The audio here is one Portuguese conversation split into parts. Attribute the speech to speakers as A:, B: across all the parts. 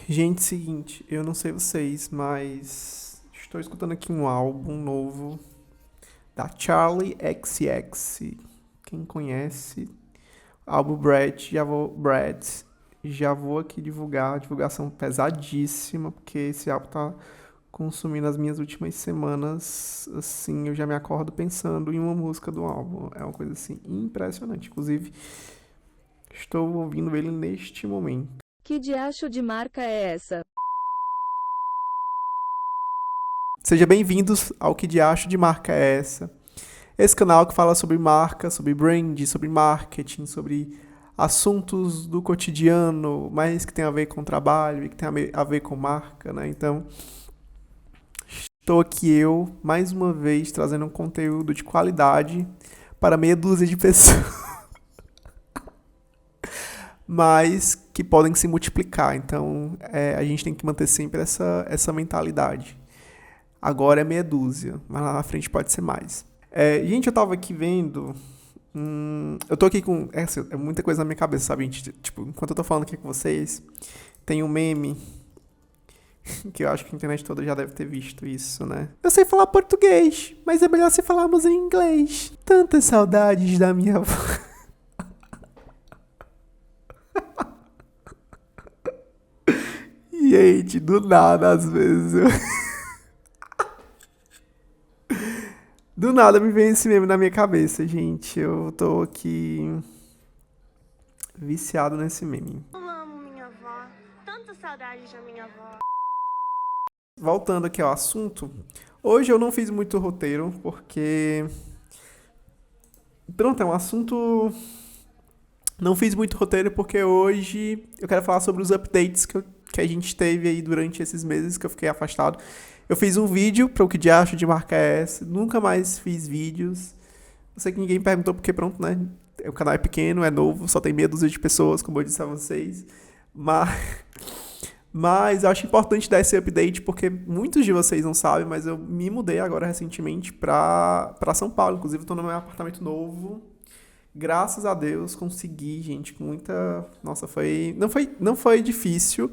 A: Gente, seguinte, eu não sei vocês, mas estou escutando aqui um álbum novo da Charlie XCX. Quem conhece, álbum já vou aqui divulgar, divulgação pesadíssima, porque esse álbum tá consumindo as minhas últimas semanas, assim, eu já me acordo pensando em uma música do álbum. É uma coisa assim impressionante. Inclusive, estou ouvindo ele neste momento.
B: Que diacho de marca é essa?
A: Sejam bem-vindos ao Que Diacho de Marca é Essa? Esse canal que fala sobre marca, sobre brand, sobre marketing, sobre assuntos do cotidiano, mas que tem a ver com trabalho e que tem a ver com marca, né? Então, estou aqui eu, mais uma vez, trazendo um conteúdo de qualidade para meia dúzia de pessoas, mas que podem se multiplicar. Então, a gente tem que manter sempre essa mentalidade. Agora é meia dúzia, mas lá na frente pode ser mais. Gente, eu tava aqui vendo. Eu tô aqui com. É muita coisa na minha cabeça, sabe, gente? Tipo, enquanto eu tô falando aqui com vocês, tem um meme que eu acho que a internet toda já deve ter visto isso, né? Eu sei falar português, mas é melhor se falarmos em inglês. Tantas saudades da minha avó. Gente, do nada, às vezes. Do nada me vem esse meme na minha cabeça, gente. Eu tô aqui viciado nesse meme.
C: Eu amo minha avó. Tanta saudade da minha avó.
A: Voltando aqui ao assunto, hoje eu não fiz muito roteiro, porque. Pronto, é um assunto. Não fiz muito roteiro porque hoje eu quero falar sobre os updates que a gente teve aí durante esses meses que eu fiquei afastado. Eu fiz um vídeo para o que de acho de marca é essa, nunca mais fiz vídeos. Eu sei que ninguém perguntou porque, pronto, né? O canal é pequeno, é novo, só tem meia dúzia de pessoas, como eu disse a vocês. Mas, mas eu acho importante dar esse update porque muitos de vocês não sabem, mas eu me mudei agora recentemente para São Paulo. Inclusive, estou no meu apartamento novo. Graças a Deus consegui, gente, com muita. Nossa, não foi difícil,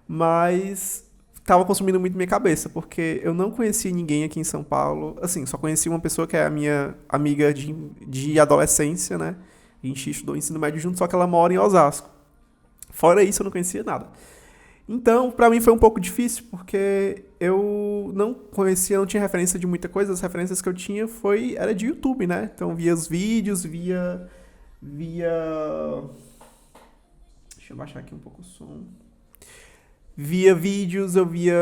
A: mas tava consumindo muito minha cabeça, porque eu não conhecia ninguém aqui em São Paulo. Assim, só conheci uma pessoa que é a minha amiga de adolescência, né? A gente estudou ensino médio junto, só que ela mora em Osasco. Fora isso, eu não conhecia nada. Então, pra mim foi um pouco difícil, porque eu não conhecia, não tinha referência de muita coisa. As referências que eu tinha era de YouTube, né? Então, via os vídeos, via. Deixa eu baixar aqui um pouco o som. Via vídeos, eu via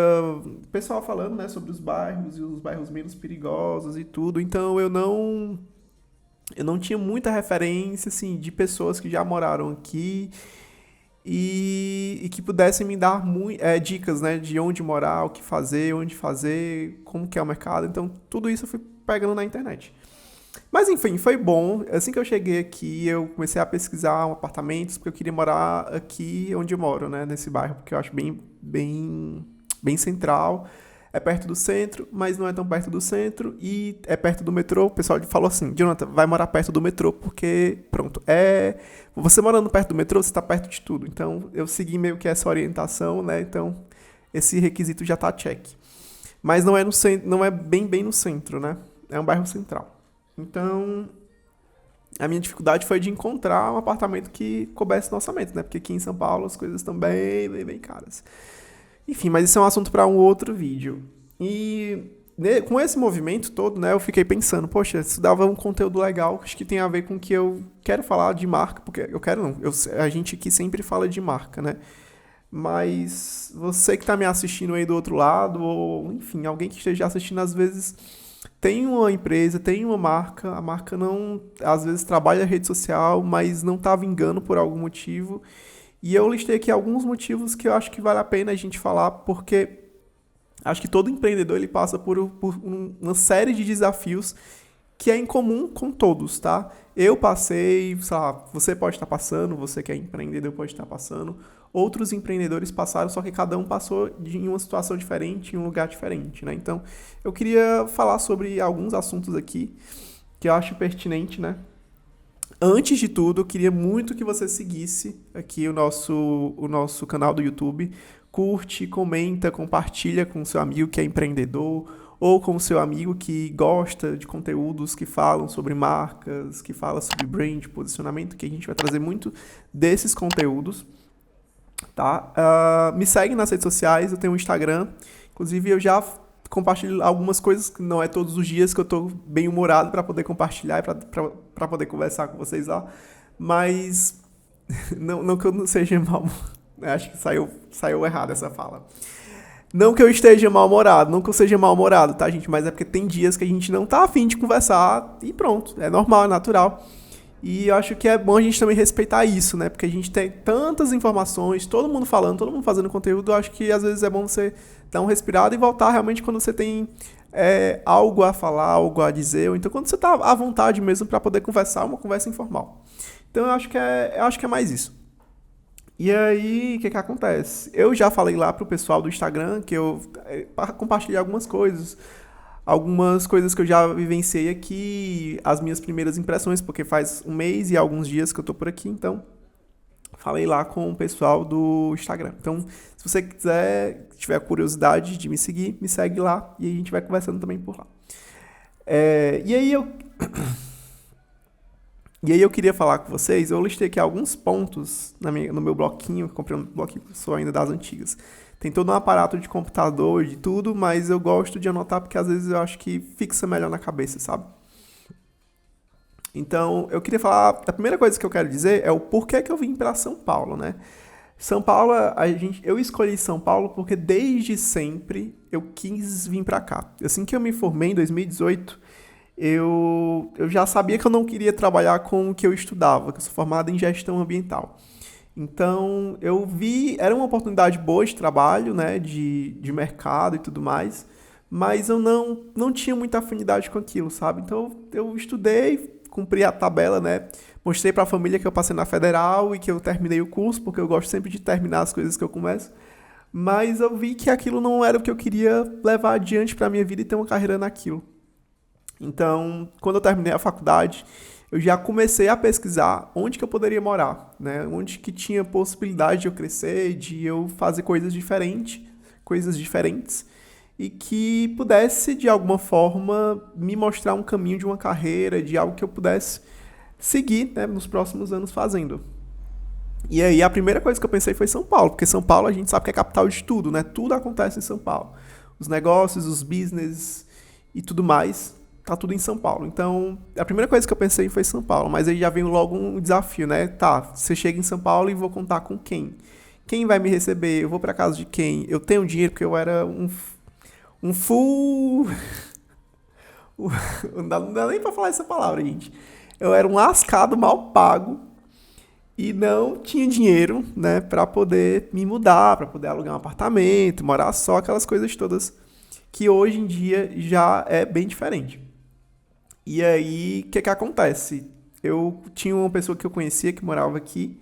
A: pessoal falando, né, sobre os bairros e os bairros menos perigosos e tudo. Então, eu não tinha muita referência, assim, de pessoas que já moraram aqui e que pudessem me dar dicas, né, de onde morar, o que fazer, onde fazer, como que é o mercado. Então, tudo isso eu fui pegando na internet. Mas enfim, foi bom. Assim que eu cheguei aqui, eu comecei a pesquisar apartamentos, porque eu queria morar aqui onde eu moro, né, nesse bairro, porque eu acho bem central. É perto do centro, mas não é tão perto do centro e é perto do metrô. O pessoal falou assim: Jonathan, vai morar perto do metrô, porque, pronto, você morando perto do metrô, você está perto de tudo. Então, eu segui meio que essa orientação, né? Então, esse requisito já tá check. Mas não é no centro, não é bem no centro, né? É um bairro central. Então, a minha dificuldade foi de encontrar um apartamento que coubesse no orçamento, né? Porque aqui em São Paulo as coisas estão bem caras. Enfim, mas isso é um assunto para um outro vídeo. E com esse movimento todo, né, eu fiquei pensando, poxa, isso dava um conteúdo legal, acho que tem a ver com o que eu quero falar de marca, porque eu quero não, a gente aqui sempre fala de marca, né? Mas você que está me assistindo aí do outro lado, ou enfim, alguém que esteja assistindo às vezes tem uma empresa, tem uma marca, a marca não, às vezes trabalha rede social, mas não está vingando por algum motivo. E eu listei aqui alguns motivos que eu acho que vale a pena a gente falar, porque acho que todo empreendedor ele passa por uma série de desafios que é em comum com todos, tá? Eu passei, sei lá, você pode estar passando, você que é empreendedor pode estar passando, outros empreendedores passaram, só que cada um passou em uma situação diferente, em um lugar diferente, né? Então, eu queria falar sobre alguns assuntos aqui que eu acho pertinente, né? Antes de tudo, eu queria muito que você seguisse aqui o nosso canal do YouTube, curte, comenta, compartilha com o seu amigo que é empreendedor ou com o seu amigo que gosta de conteúdos que falam sobre marcas, que falam sobre brand, posicionamento, que a gente vai trazer muito desses conteúdos, tá? Me segue nas redes sociais, eu tenho um Instagram, inclusive eu já compartilho algumas coisas, que não é todos os dias que eu tô bem humorado para poder compartilhar e para poder conversar com vocês lá, mas não que eu não seja mal, acho que saiu errado essa fala. Não que eu esteja mal-humorado, não que eu seja mal-humorado, tá, gente? Mas é porque tem dias que a gente não tá afim de conversar e pronto. É normal, é natural. E eu acho que é bom a gente também respeitar isso, né? Porque a gente tem tantas informações, todo mundo falando, todo mundo fazendo conteúdo. Eu acho que às vezes é bom você dar um respirado e voltar realmente quando você tem algo a falar, algo a dizer. Ou então quando você tá à vontade mesmo para poder conversar, uma conversa informal. Então eu acho que é mais isso. E aí, o que acontece? Eu já falei lá pro pessoal do Instagram que eu compartilhei algumas coisas que eu já vivenciei aqui, as minhas primeiras impressões, porque faz um mês e alguns dias que eu tô por aqui, então falei lá com o pessoal do Instagram. Então, se você quiser, tiver curiosidade de me seguir, me segue lá e a gente vai conversando também por lá. E aí eu queria falar com vocês, eu listei aqui alguns pontos no meu bloquinho, comprei um bloquinho, sou ainda das antigas. Tem todo um aparato de computador, de tudo, mas eu gosto de anotar porque às vezes eu acho que fixa melhor na cabeça, sabe? Então, eu queria falar, a primeira coisa que eu quero dizer é o porquê que eu vim para São Paulo, né? São Paulo, eu escolhi São Paulo porque desde sempre eu quis vir para cá. Assim que eu me formei em 2018, eu já sabia que eu não queria trabalhar com o que eu estudava, que eu sou formado em gestão ambiental. Então, eu vi, era uma oportunidade boa de trabalho, né, de mercado e tudo mais, mas eu não tinha muita afinidade com aquilo, sabe? Então, eu estudei, cumpri a tabela, né, mostrei para a família que eu passei na federal e que eu terminei o curso, porque eu gosto sempre de terminar as coisas que eu começo, mas eu vi que aquilo não era o que eu queria levar adiante para a minha vida e ter uma carreira naquilo. Então, quando eu terminei a faculdade, eu já comecei a pesquisar onde que eu poderia morar, né? Onde que tinha possibilidade de eu crescer, de eu fazer coisas diferentes, e que pudesse, de alguma forma, me mostrar um caminho de uma carreira, de algo que eu pudesse seguir, né, nos próximos anos fazendo. E aí, a primeira coisa que eu pensei foi São Paulo, porque São Paulo a gente sabe que é a capital de tudo, né? Tudo acontece em São Paulo. Os negócios, os business e tudo mais. Tá tudo em São Paulo. Então, a primeira coisa que eu pensei foi São Paulo, mas aí já vem logo um desafio, né? Tá, você chega em São Paulo e vou contar com quem? Quem vai me receber? Eu vou pra casa de quem? Eu tenho dinheiro porque eu era um full... não dá nem pra falar essa palavra, gente. Eu era um lascado mal pago e não tinha dinheiro, né, pra poder me mudar, pra poder alugar um apartamento, morar só, aquelas coisas todas que hoje em dia já é bem diferente. E aí, o que acontece? Eu tinha uma pessoa que eu conhecia que morava aqui,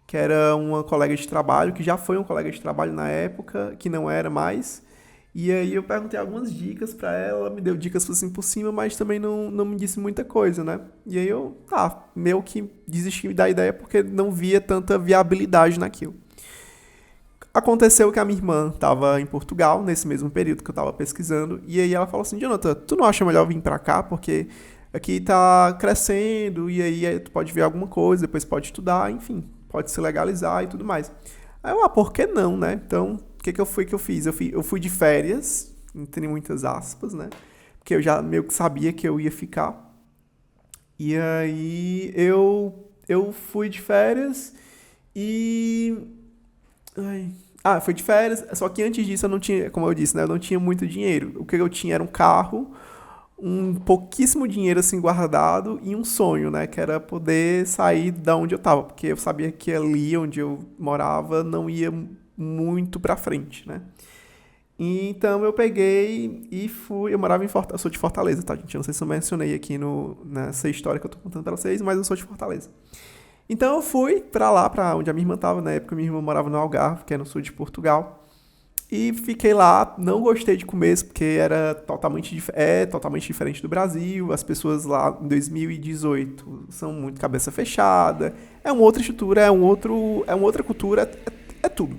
A: que era uma colega de trabalho, que já foi um colega de trabalho na época, que não era mais. E aí eu perguntei algumas dicas pra ela, me deu dicas assim por cima, mas também não me disse muita coisa, né? E aí eu, meio que desisti da ideia porque não via tanta viabilidade naquilo. Aconteceu que a minha irmã estava em Portugal, nesse mesmo período que eu estava pesquisando, e aí ela falou assim, Jonathan, tu não acha melhor vir pra cá, porque aqui tá crescendo, e aí tu pode ver alguma coisa, depois pode estudar, enfim, pode se legalizar e tudo mais. Aí eu, por que não, né? Então, o que eu fiz? Eu fui de férias, entre muitas aspas, né? Porque eu já meio que sabia que eu ia ficar. E aí eu fui de férias e... fui de férias, só que antes disso eu não tinha, como eu disse, né, eu não tinha muito dinheiro. O que eu tinha era um carro, um pouquíssimo dinheiro assim guardado e um sonho, né, que era poder sair da onde eu tava, porque eu sabia que ali onde eu morava não ia muito pra frente, né. Então eu peguei e fui, eu morava em Fortaleza, eu sou de Fortaleza, tá, gente? Eu não sei se eu mencionei aqui nessa história que eu tô contando pra vocês, mas eu sou de Fortaleza. Então eu fui pra lá, pra onde a minha irmã tava, na época minha irmã morava no Algarve, que é no sul de Portugal, e fiquei lá, não gostei de começo, porque era totalmente diferente do Brasil, as pessoas lá em 2018 são muito cabeça fechada, é uma outra estrutura, é uma outra cultura, é tudo.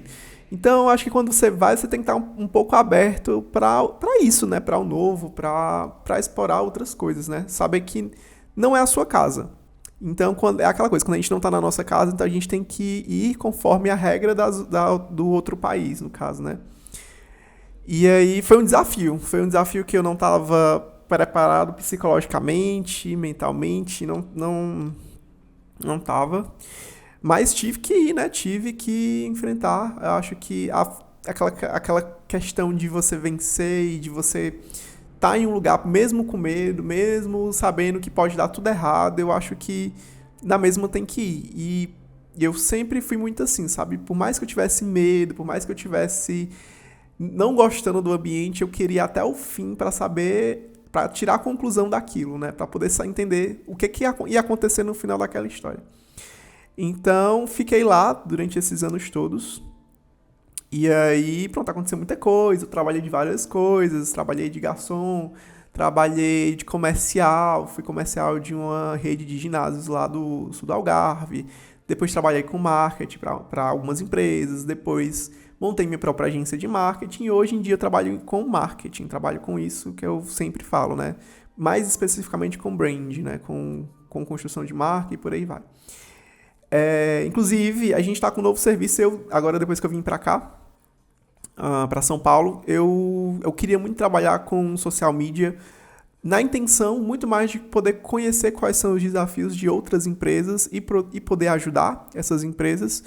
A: Então, eu acho que quando você vai, você tem que estar um pouco aberto para isso, né? Para o novo, para explorar outras coisas, né? Saber que não é a sua casa. Então, é aquela coisa, quando a gente não está na nossa casa, então a gente tem que ir conforme a regra do outro país, no caso, né? E aí foi um desafio que eu não estava preparado psicologicamente, mentalmente, não estava. Mas tive que ir, né? Tive que enfrentar. Eu acho que aquela questão de você vencer e de você estar em um lugar mesmo com medo, mesmo sabendo que pode dar tudo errado, eu acho que na mesma tem que ir. E eu sempre fui muito assim, sabe? Por mais que eu tivesse medo, por mais que eu tivesse não gostando do ambiente, eu queria ir até o fim para saber, para tirar a conclusão daquilo, né? Para poder entender o que ia acontecer no final daquela história. Então, fiquei lá durante esses anos todos. E aí, pronto, aconteceu muita coisa. Eu trabalhei de várias coisas. Trabalhei de garçom, trabalhei de comercial. Fui comercial de uma rede de ginásios lá do sul do Algarve. Depois trabalhei com marketing para algumas empresas. Depois montei minha própria agência de marketing. E hoje em dia eu trabalho com marketing. Trabalho com isso que eu sempre falo, né? Mais especificamente com brand, né? Com construção de marca e por aí vai. Inclusive, a gente está com um novo serviço. Agora, depois que eu vim para cá, para São Paulo, eu queria muito trabalhar com social media na intenção muito mais de poder conhecer quais são os desafios de outras empresas e poder ajudar essas empresas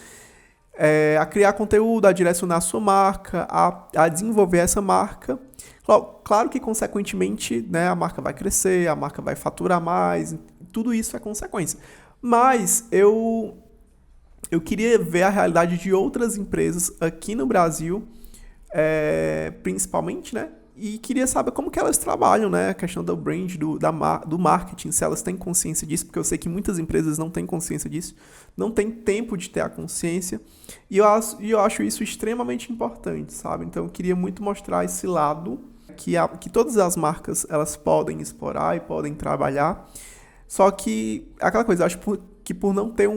A: a criar conteúdo, a direcionar a sua marca, a desenvolver essa marca. Claro que, consequentemente, né, a marca vai crescer, a marca vai faturar mais, tudo isso é consequência. Mas eu queria ver a realidade de outras empresas aqui no Brasil, principalmente, né? E queria saber como que elas trabalham, né? A questão do brand, do marketing, se elas têm consciência disso, porque eu sei que muitas empresas não têm consciência disso, não têm tempo de ter a consciência, e eu acho isso extremamente importante, sabe? Então eu queria muito mostrar esse lado, que todas as marcas elas podem explorar e podem trabalhar, só que aquela coisa, eu acho que por não ter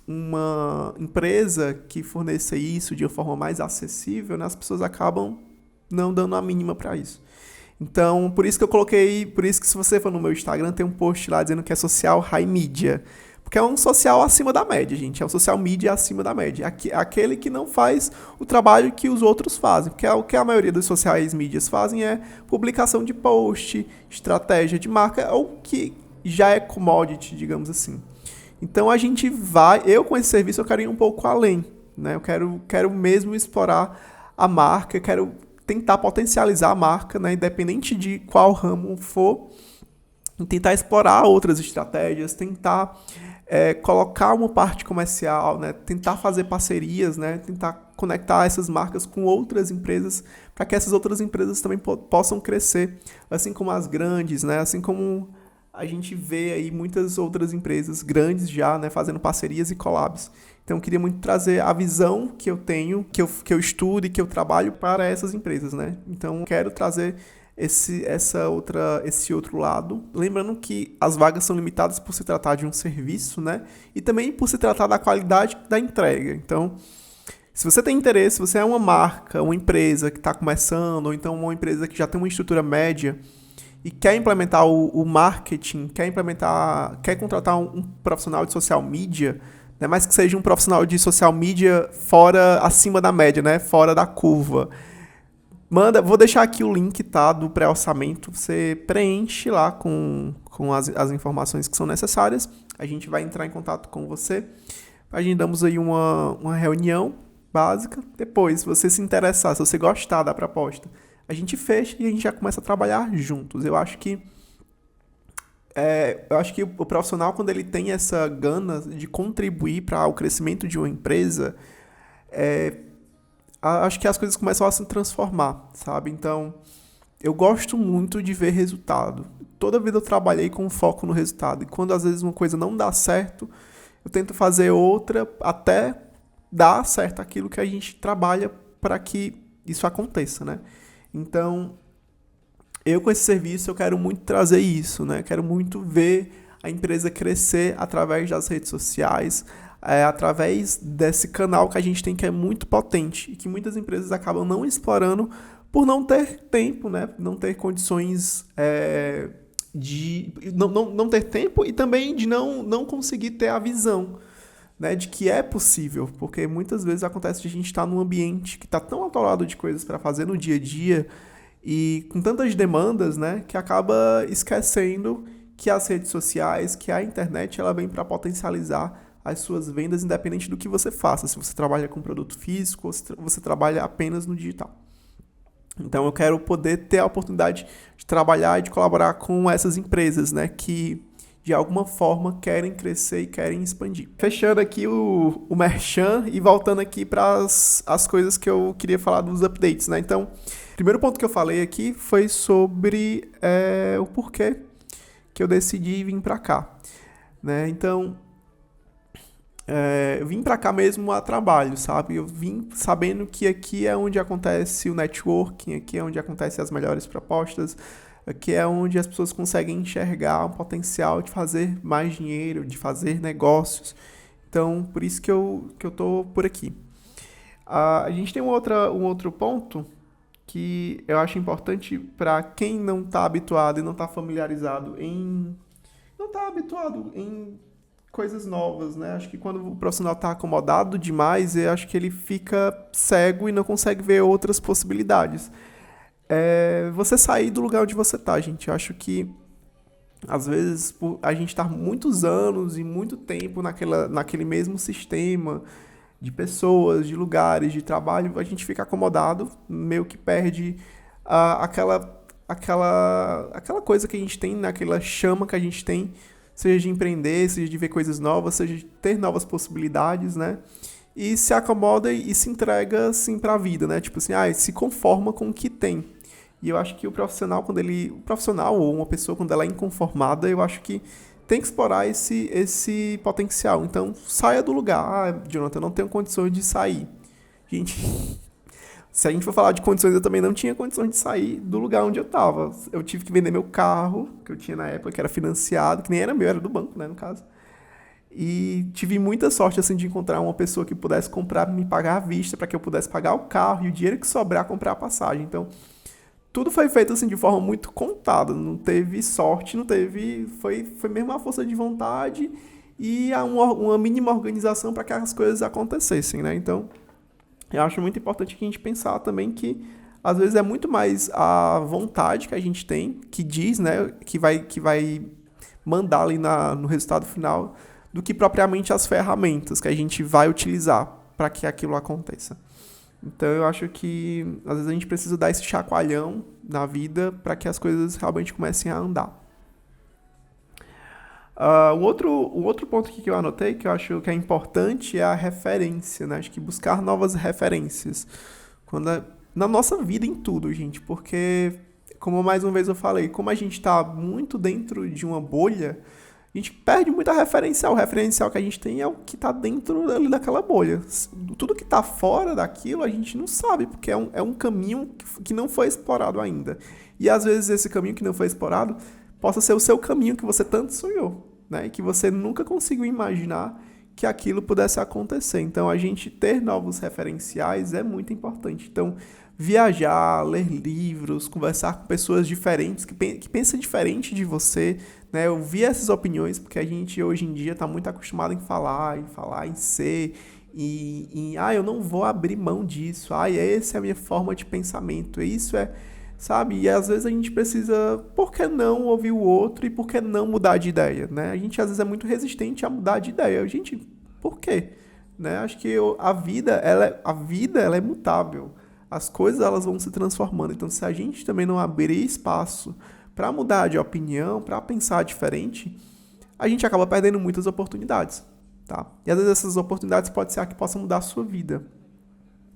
A: uma empresa que forneça isso de uma forma mais acessível, né, as pessoas acabam não dando a mínima para isso. Então, por isso que se você for no meu Instagram, tem um post lá dizendo que é social high media. Porque é um social acima da média, gente. É um social media acima da média. Aquele que não faz o trabalho que os outros fazem. Porque o que a maioria dos sociais medias fazem é publicação de post, estratégia de marca, ou que já é commodity, digamos assim. Então a gente eu com esse serviço eu quero ir um pouco além, né? Eu quero mesmo explorar a marca, quero tentar potencializar a marca, né? Independente de qual ramo for, tentar explorar outras estratégias, tentar colocar uma parte comercial, né? Tentar fazer parcerias, né? Tentar conectar essas marcas com outras empresas para que essas outras empresas também possam crescer, assim como as grandes, né? Assim como a gente vê aí muitas outras empresas grandes já, né, fazendo parcerias e collabs. Então, eu queria muito trazer a visão que eu tenho, que eu estudo e que eu trabalho para essas empresas, né? Então, eu quero trazer esse outro lado. Lembrando que as vagas são limitadas por se tratar de um serviço, né? E também por se tratar da qualidade da entrega. Então, se você tem interesse, se você é uma marca, uma empresa que está começando, ou então uma empresa que já tem uma estrutura média, e quer implementar o marketing, quer contratar um profissional de social media, né, mas que seja um profissional de social media acima da média, né, fora da curva. Vou deixar aqui o link, tá, do pré-orçamento, você preenche lá com as informações que são necessárias, a gente vai entrar em contato com você, agendamos aí uma reunião básica, depois, se você se interessar, se você gostar da proposta, a gente fecha e a gente já começa a trabalhar juntos. Eu acho que o profissional, quando ele tem essa gana de contribuir para o crescimento de uma empresa, acho que as coisas começam a se transformar, sabe? Então, eu gosto muito de ver resultado. Toda vida eu trabalhei com foco no resultado. E quando às vezes uma coisa não dá certo, eu tento fazer outra até dar certo aquilo que a gente trabalha para que isso aconteça, né? Então, eu com esse serviço, eu quero muito trazer isso, né? Quero muito ver a empresa crescer através das redes sociais, através desse canal que a gente tem, que é muito potente e que muitas empresas acabam não explorando por não ter tempo, né? Não ter condições de não ter tempo e também de não conseguir ter a visão, né, de que é possível, porque muitas vezes acontece de a gente estar num ambiente que está tão atolado de coisas para fazer no dia a dia e com tantas demandas, né, que acaba esquecendo que as redes sociais, que a internet, ela vem para potencializar as suas vendas, independente do que você faça, se você trabalha com produto físico ou se você trabalha apenas no digital. Então eu quero poder ter a oportunidade de trabalhar e de colaborar com essas empresas, né, que de alguma forma querem crescer e querem expandir. Fechando aqui o merchan e voltando aqui para as coisas que eu queria falar dos updates, né? Então, o primeiro ponto que eu falei aqui foi sobre o porquê que eu decidi vir para cá, né? Então, eu vim para cá mesmo a trabalho, sabe? Eu vim sabendo que aqui é onde acontece o networking, aqui é onde acontecem as melhores propostas, aqui é onde as pessoas conseguem enxergar o potencial de fazer mais dinheiro, de fazer negócios. Então, por isso que eu tô por aqui. A gente tem um outro ponto que eu acho importante para quem não está habituado e não está familiarizado não está habituado em coisas novas, né? Acho que quando o profissional está acomodado demais, eu acho que ele fica cego e não consegue ver outras possibilidades. Você sair do lugar onde você tá, gente. Eu acho que, às vezes, a gente tá muitos anos e muito tempo naquele mesmo sistema de pessoas, de lugares, de trabalho, a gente fica acomodado, meio que perde aquela coisa que a gente tem, aquela chama que a gente tem, seja de empreender, seja de ver coisas novas, seja de ter novas possibilidades, né? E se acomoda e se entrega, assim, pra vida, né? Tipo assim, se conforma com o que tem. E eu acho que o profissional ou uma pessoa, quando ela é inconformada, eu acho que tem que explorar esse potencial. Então, saia do lugar. Jonathan, eu não tenho condições de sair. Gente, se a gente for falar de condições, eu também não tinha condições de sair do lugar onde eu estava. Eu tive que vender meu carro, que eu tinha na época, que era financiado, que nem era meu, era do banco, né, no caso. E tive muita sorte, assim, de encontrar uma pessoa que pudesse comprar, me pagar à vista, para que eu pudesse pagar o carro e o dinheiro que sobrar, comprar a passagem. Então, tudo foi feito, assim, de forma muito contada. Não teve sorte, não teve... Foi mesmo a força de vontade e uma mínima organização para que as coisas acontecessem, né? Então, eu acho muito importante que a gente pensar também que, às vezes, é muito mais a vontade que a gente tem, que diz, né, que vai mandar ali no resultado final, do que propriamente as ferramentas que a gente vai utilizar para que aquilo aconteça. Então, eu acho que, às vezes, a gente precisa dar esse chacoalhão na vida para que as coisas realmente comecem a andar. Um outro ponto aqui que eu anotei, que eu acho que é importante, é a referência, né? Acho que buscar novas referências. Na nossa vida, em tudo, gente. Porque, como mais uma vez eu falei, como a gente está muito dentro de uma bolha, a gente perde muita referencial. O referencial que a gente tem é o que está dentro ali daquela bolha. Tudo que está fora daquilo a gente não sabe, porque é um caminho que não foi explorado ainda. E às vezes esse caminho que não foi explorado possa ser o seu caminho que você tanto sonhou, né? E que você nunca conseguiu imaginar que aquilo pudesse acontecer. Então, a gente ter novos referenciais é muito importante. Então, viajar, ler livros, conversar com pessoas diferentes, que pensam diferente de você, né? Ouvir essas opiniões, porque a gente hoje em dia está muito acostumado em falar, em ser, eu não vou abrir mão disso, essa é a minha forma de pensamento, isso é, sabe? E às vezes a gente precisa, por que não ouvir o outro e por que não mudar de ideia, né? A gente às vezes é muito resistente a mudar de ideia. Gente, por quê? Né? Acho que a vida ela é mutável. As coisas elas vão se transformando. Então, se a gente também não abrir espaço para mudar de opinião, para pensar diferente, a gente acaba perdendo muitas oportunidades, tá? E às vezes essas oportunidades pode ser a que possa mudar a sua vida.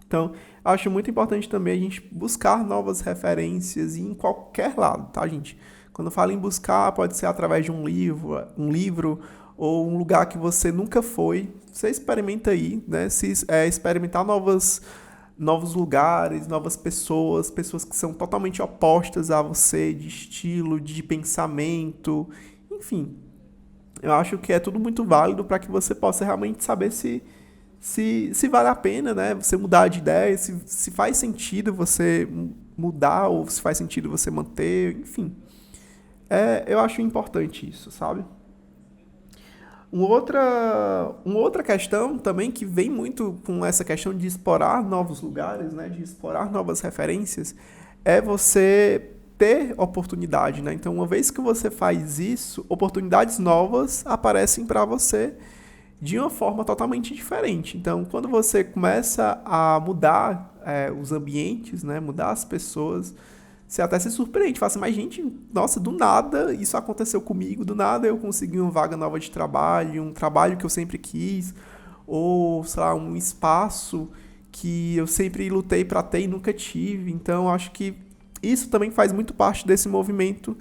A: Então, acho muito importante também a gente buscar novas referências em qualquer lado, tá, gente? Quando eu falo em buscar, pode ser através de um livro ou um lugar que você nunca foi. Você experimenta aí, né? Experimentar novos lugares, novas pessoas que são totalmente opostas a você, de estilo, de pensamento, enfim. Eu acho que é tudo muito válido para que você possa realmente saber se vale a pena, né? Você mudar de ideia, se faz sentido você mudar ou se faz sentido você manter, enfim. Eu acho importante isso, sabe? Uma outra questão também que vem muito com essa questão de explorar novos lugares, né? De explorar novas referências, é você ter oportunidade, né? Então, uma vez que você faz isso, oportunidades novas aparecem para você de uma forma totalmente diferente. Então, quando você começa a mudar os ambientes, né? Mudar as pessoas, você até se surpreende. Fala assim, mas gente, nossa, do nada isso aconteceu comigo, do nada eu consegui uma vaga nova de trabalho, um trabalho que eu sempre quis, ou, sei lá, um espaço que eu sempre lutei para ter e nunca tive. Então, acho que isso também faz muito parte desse movimento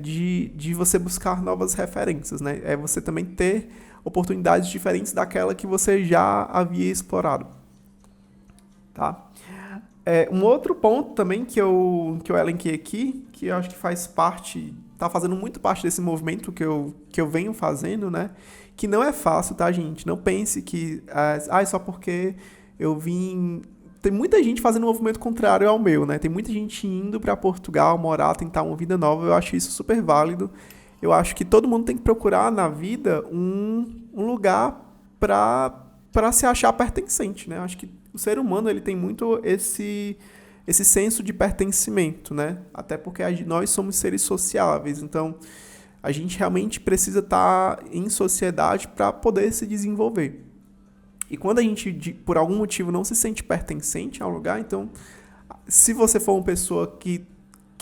A: de você buscar novas referências, né? É você também ter oportunidades diferentes daquela que você já havia explorado, tá? Um outro ponto também que eu elenquei aqui, que eu acho que faz parte, tá fazendo muito parte desse movimento que eu venho fazendo, né? Que não é fácil, tá, gente? Não pense que é só porque eu vim... Tem muita gente fazendo um movimento contrário ao meu, né? Tem muita gente indo para Portugal, morar, tentar uma vida nova. Eu acho isso super válido. Eu acho que todo mundo tem que procurar na vida um lugar para se achar pertencente, né? Eu acho que o ser humano ele tem muito esse senso de pertencimento, né? Até porque nós somos seres sociáveis, então a gente realmente precisa estar em sociedade para poder se desenvolver. E quando a gente, por algum motivo, não se sente pertencente ao lugar, então, se você for uma pessoa que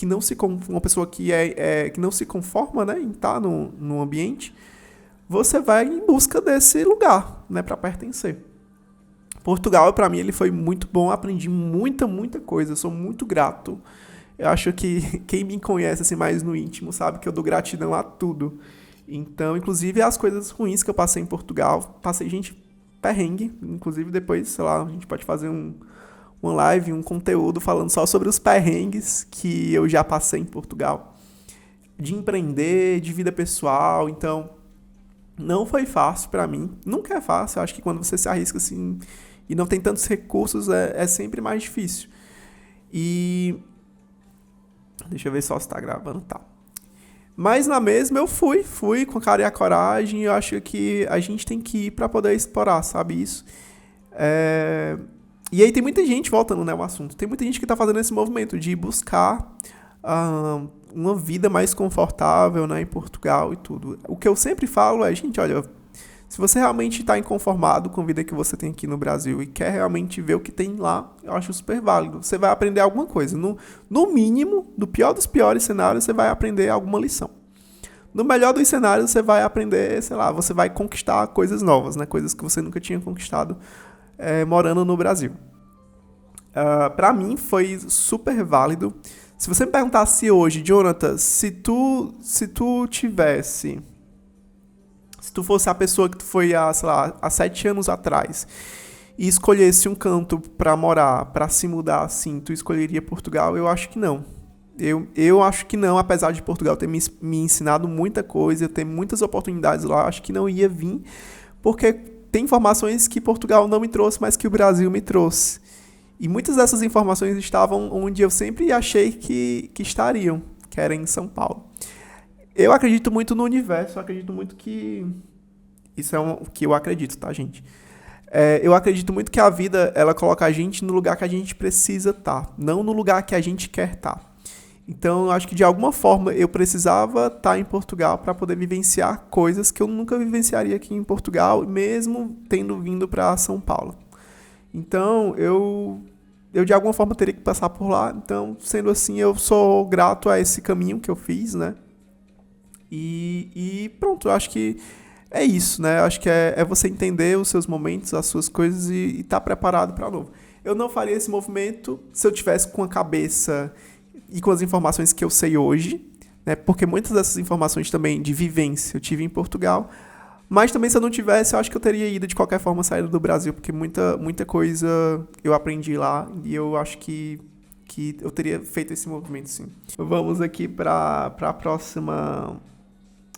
A: não se uma pessoa que não se conforma, né, em estar no ambiente, você vai em busca desse lugar, né, para pertencer. Portugal, para mim, ele foi muito bom, aprendi muita coisa, eu sou muito grato. Eu acho que quem me conhece assim mais no íntimo sabe que eu dou gratidão a tudo. Então, inclusive as coisas ruins que eu passei em Portugal, passei, gente, perrengue, inclusive depois, sei lá, a gente pode fazer uma live, um conteúdo falando só sobre os perrengues que eu já passei em Portugal, de empreender, de vida pessoal. Então, não foi fácil pra mim, nunca é fácil. Eu acho que quando você se arrisca assim e não tem tantos recursos, é sempre mais difícil. E deixa eu ver só se tá gravando, tá. Mas na mesma eu fui com a cara e a coragem. Eu acho que a gente tem que ir pra poder explorar, sabe isso? E aí tem muita gente, voltando, né, ao assunto, tem muita gente que tá fazendo esse movimento de buscar uma vida mais confortável, né, em Portugal e tudo. O que eu sempre falo é, gente, olha, se você realmente está inconformado com a vida que você tem aqui no Brasil e quer realmente ver o que tem lá, eu acho super válido. Você vai aprender alguma coisa. No mínimo, do pior dos piores cenários, você vai aprender alguma lição. No melhor dos cenários, você vai aprender, sei lá, você vai conquistar coisas novas, né? Coisas que você nunca tinha conquistado morando no Brasil. Pra mim, foi super válido. Se você me perguntasse hoje, Jonathan, se tu fosse a pessoa que tu foi há 7 anos atrás e escolhesse um canto pra morar, pra se mudar assim, tu escolheria Portugal? Eu acho que não. Eu acho que não, apesar de Portugal ter me ensinado muita coisa, ter muitas oportunidades lá, acho que não ia vir, porque tem informações que Portugal não me trouxe, mas que o Brasil me trouxe. E muitas dessas informações estavam onde eu sempre achei que estariam, que era em São Paulo. Eu acredito muito no universo, eu acredito muito que... Isso é o que eu acredito, tá, gente? Eu acredito muito que a vida, ela coloca a gente no lugar que a gente precisa estar, não no lugar que a gente quer estar. Então, eu acho que de alguma forma eu precisava estar em Portugal para poder vivenciar coisas que eu nunca vivenciaria aqui em Portugal, mesmo tendo vindo para São Paulo. Então, eu de alguma forma teria que passar por lá. Então, sendo assim, eu sou grato a esse caminho que eu fiz, né? E pronto, eu acho que é isso, né? Eu acho que é você entender os seus momentos, as suas coisas e estar preparado para novo. Eu não faria esse movimento se eu tivesse com a cabeça e com as informações que eu sei hoje, né? Porque muitas dessas informações também de vivência eu tive em Portugal. Mas também, se eu não tivesse, eu acho que eu teria ido de qualquer forma sair do Brasil, porque muita coisa eu aprendi lá e eu acho que eu teria feito esse movimento, sim. Vamos aqui para a próxima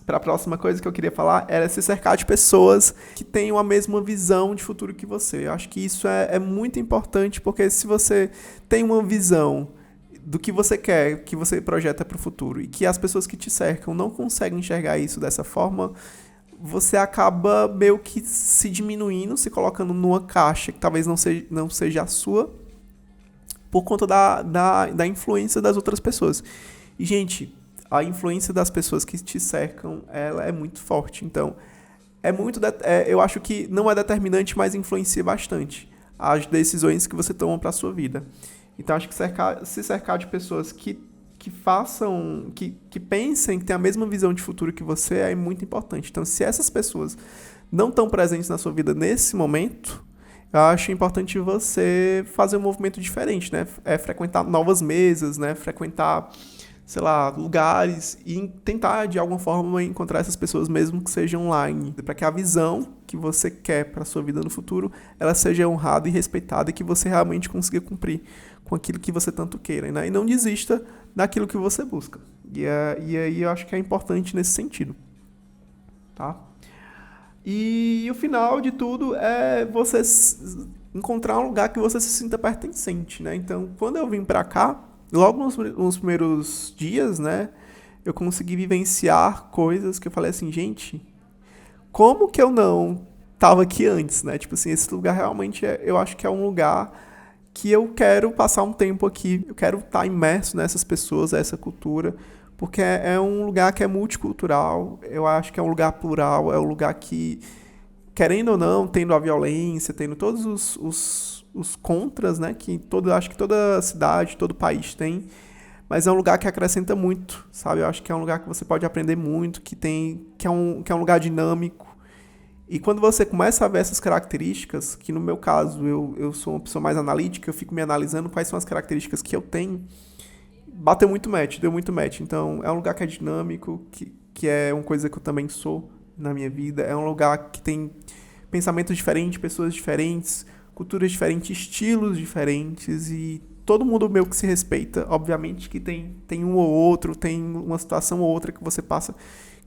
A: para a próxima coisa que eu queria falar era se cercar de pessoas que tenham a mesma visão de futuro que você. Eu acho que isso é muito importante, porque se você tem uma visão do que você quer, que você projeta para o futuro, e que as pessoas que te cercam não conseguem enxergar isso dessa forma, você acaba meio que se diminuindo, se colocando numa caixa que talvez não seja a sua, por conta da influência das outras pessoas. E, gente, a influência das pessoas que te cercam, ela é muito forte. Então, eu acho que não é determinante, mas influencia bastante as decisões que você toma para a sua vida. Então, acho que se cercar de pessoas que pensem, que tenham a mesma visão de futuro que você, é muito importante. Então, se essas pessoas não estão presentes na sua vida nesse momento, eu acho importante você fazer um movimento diferente, né? Frequentar novas mesas, né? Frequentar, sei lá, lugares e tentar, de alguma forma, encontrar essas pessoas, mesmo que seja online, para que a visão que você quer para a sua vida no futuro, ela seja honrada e respeitada e que você realmente consiga cumprir com aquilo que você tanto queira, né? E não desista daquilo que você busca. E aí eu acho que é importante nesse sentido, tá? E o final de tudo é você encontrar um lugar que você se sinta pertencente, né? Então, quando eu vim pra cá, logo nos primeiros dias, né, eu consegui vivenciar coisas que eu falei assim, gente, como que eu não tava aqui antes, né? Tipo assim, esse lugar realmente eu acho que é um lugar que eu quero passar um tempo aqui, eu quero estar imerso nessas pessoas, essa cultura, porque é um lugar que é multicultural, eu acho que é um lugar plural, é um lugar que, querendo ou não, tendo a violência, tendo todos os contras, né, que acho que toda cidade, todo país tem, mas é um lugar que acrescenta muito, sabe? Eu acho que é um lugar que você pode aprender muito, que é um lugar dinâmico. E quando você começa a ver essas características, que no meu caso eu sou uma pessoa mais analítica, eu fico me analisando quais são as características que eu tenho, deu muito match. Então, é um lugar que é dinâmico, que é uma coisa que eu também sou na minha vida. É um lugar que tem pensamentos diferentes, pessoas diferentes, culturas diferentes, estilos diferentes e todo mundo meio que se respeita. Obviamente que tem um ou outro, tem uma situação ou outra que você passa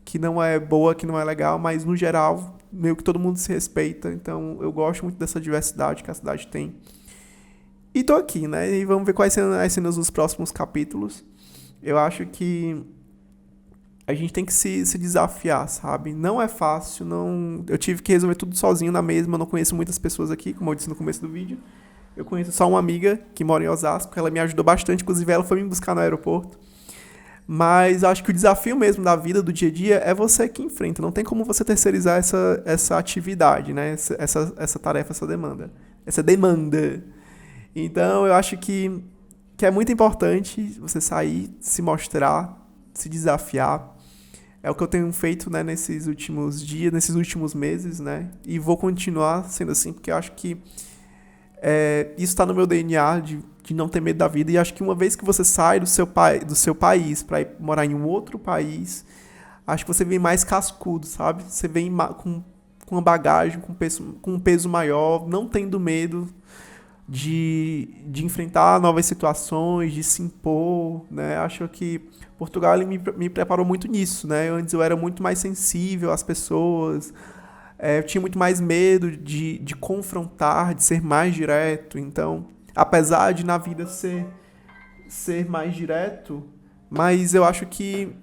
A: que não é boa, que não é legal, mas no geral, meio que todo mundo se respeita. Então, eu gosto muito dessa diversidade que a cidade tem. E tô aqui, né? E vamos ver quais serão as cenas dos próximos capítulos. Eu acho que a gente tem que se desafiar, sabe? Não é fácil, não. Eu tive que resolver tudo sozinho na mesma. Eu não conheço muitas pessoas aqui, como eu disse no começo do vídeo. Eu conheço só uma amiga que mora em Osasco. Ela me ajudou bastante, inclusive ela foi me buscar no aeroporto. Mas acho que o desafio mesmo da vida, do dia a dia, é você que enfrenta. Não tem como você terceirizar essa atividade, né? Essa tarefa, essa demanda. Então, eu acho que é muito importante você sair, se mostrar, se desafiar. É o que eu tenho feito, né, nesses últimos dias, nesses últimos meses, né? E vou continuar sendo assim, porque eu acho que isso está no meu DNA de não ter medo da vida. E acho que uma vez que você sai do seu país para ir morar em um outro país, acho que você vem mais cascudo, sabe? Você vem com uma bagagem, com um peso maior, não tendo medo de enfrentar novas situações, de se impor, né? Acho que Portugal ele me preparou muito nisso, né? Antes eu era muito mais sensível às pessoas, eu tinha muito mais medo de confrontar, de ser mais direto. Então, apesar de na vida ser mais direto, mas eu acho que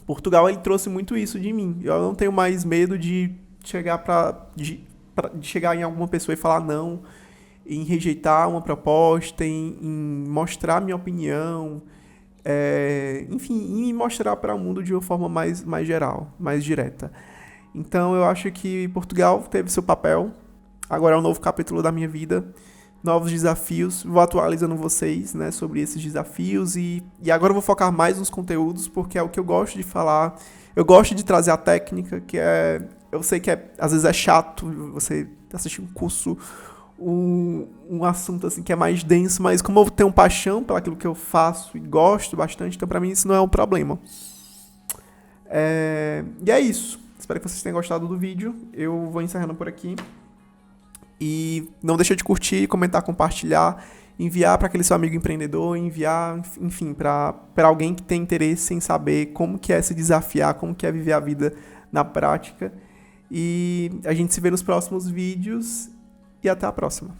A: Portugal ele trouxe muito isso de mim. Eu não tenho mais medo de chegar em alguma pessoa e falar não, em rejeitar uma proposta, em mostrar minha opinião, enfim, em mostrar para o mundo de uma forma mais geral, mais direta. Então eu acho que Portugal teve seu papel, agora é um novo capítulo da minha vida, novos desafios, vou atualizando vocês, né, sobre esses desafios e agora eu vou focar mais nos conteúdos, porque é o que eu gosto de falar, eu gosto de trazer a técnica, eu sei que às vezes é chato você assistir um curso, um assunto assim que é mais denso, mas como eu tenho paixão pelo aquilo que eu faço e gosto bastante, então pra mim isso não é um problema. E é isso. Espero que vocês tenham gostado do vídeo. Eu vou encerrando por aqui. E não deixa de curtir, comentar, compartilhar. enviar para aquele seu amigo empreendedor, enviar, enfim, para alguém que tem interesse em saber como que é se desafiar, como que é viver a vida na prática. E a gente se vê nos próximos vídeos e até a próxima.